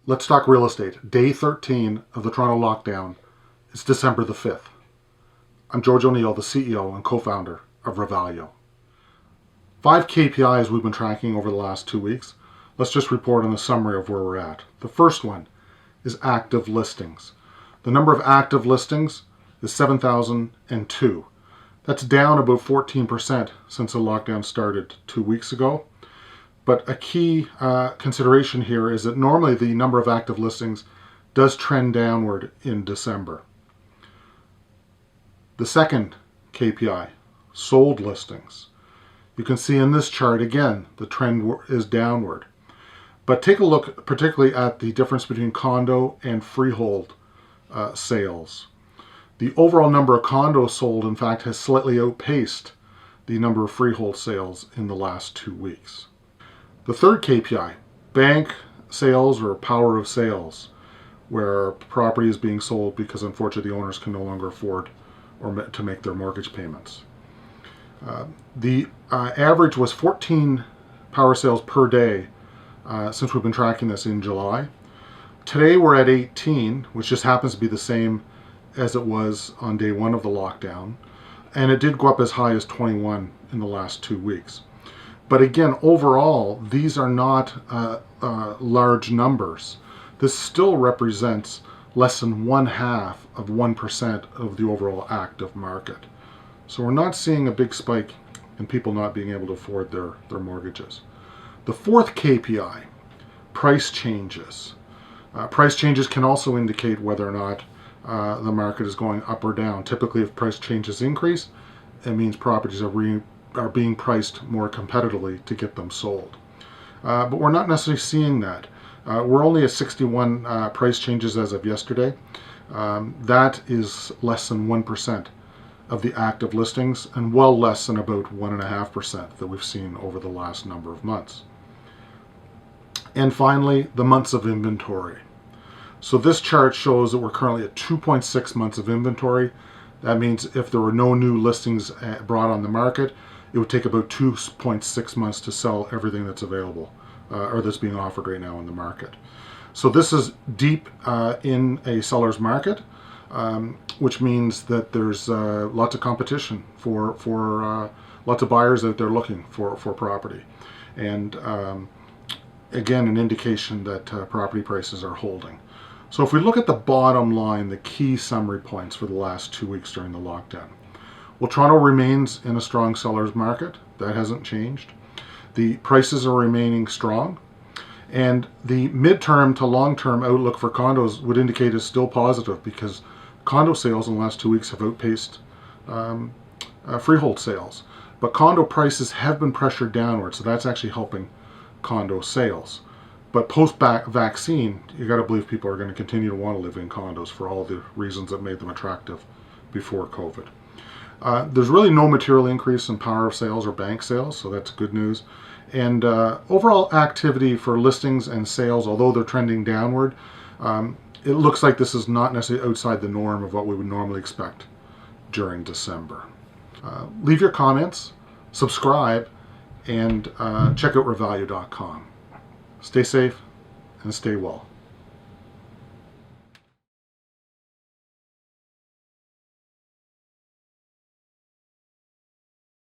Let's talk real estate. Day 13 of the Toronto lockdown. It's December the 5th. I'm George O'Neill, the CEO and co-founder of Revalio. 5 KPIs we've been tracking over the last 2 weeks. Let's just report on a summary of where we're at. The first one is active listings. The number of active listings is 7,002. That's down about 14% since the lockdown started 2 weeks ago. But a key consideration here is that normally the number of active listings does trend downward in December. The second KPI, sold listings. You can see in this chart again, the trend is downward. But take a look particularly at the difference between condo and freehold sales. The overall number of condos sold, in fact, has slightly outpaced the number of freehold sales in the last 2 weeks. The third KPI, bank sales or power of sales, where property is being sold because unfortunately the owners can no longer afford or to make their mortgage payments. The average was 14 power sales per day since we've been tracking this in July. Today we're at 18, which just happens to be the same as it was on day 1 of the lockdown, and it did go up as high as 21 in the last 2 weeks. But again, overall, these are not large numbers. This still represents less than 0.5% of the overall active market. So we're not seeing a big spike in people not being able to afford their mortgages. The fourth KPI, price changes. Price changes can also indicate whether or not the market is going up or down. Typically, if price changes increase, it means properties are being priced more competitively to get them sold. But we're not necessarily seeing that. We're only at 61 price changes as of yesterday. That is less than 1% of the active listings and well less than about 1.5% that we've seen over the last number of months. And finally, the months of inventory. So this chart shows that we're currently at 2.6 months of inventory. That means if there were no new listings brought on the market, it would take about 2.6 months to sell everything that's available or that's being offered right now in the market. So this is deep in a seller's market, which means that there's lots of competition for lots of buyers out there looking for property. And again, an indication that property prices are holding. So if we look at the bottom line, the key summary points for the last 2 weeks during the lockdown. Well, Toronto remains in a strong seller's market. That hasn't changed. The prices are remaining strong. And the midterm to long-term outlook for condos would indicate is still positive because condo sales in the last 2 weeks have outpaced freehold sales. But condo prices have been pressured downward, so that's actually helping condo sales. But post-vaccine, you got to believe people are going to continue to want to live in condos for all the reasons that made them attractive before COVID. There's really no material increase in power of sales or bank sales, so that's good news. And overall activity for listings and sales, although they're trending downward, it looks like this is not necessarily outside the norm of what we would normally expect during December. Leave your comments, subscribe, and check out revalio.com. Stay safe and stay well.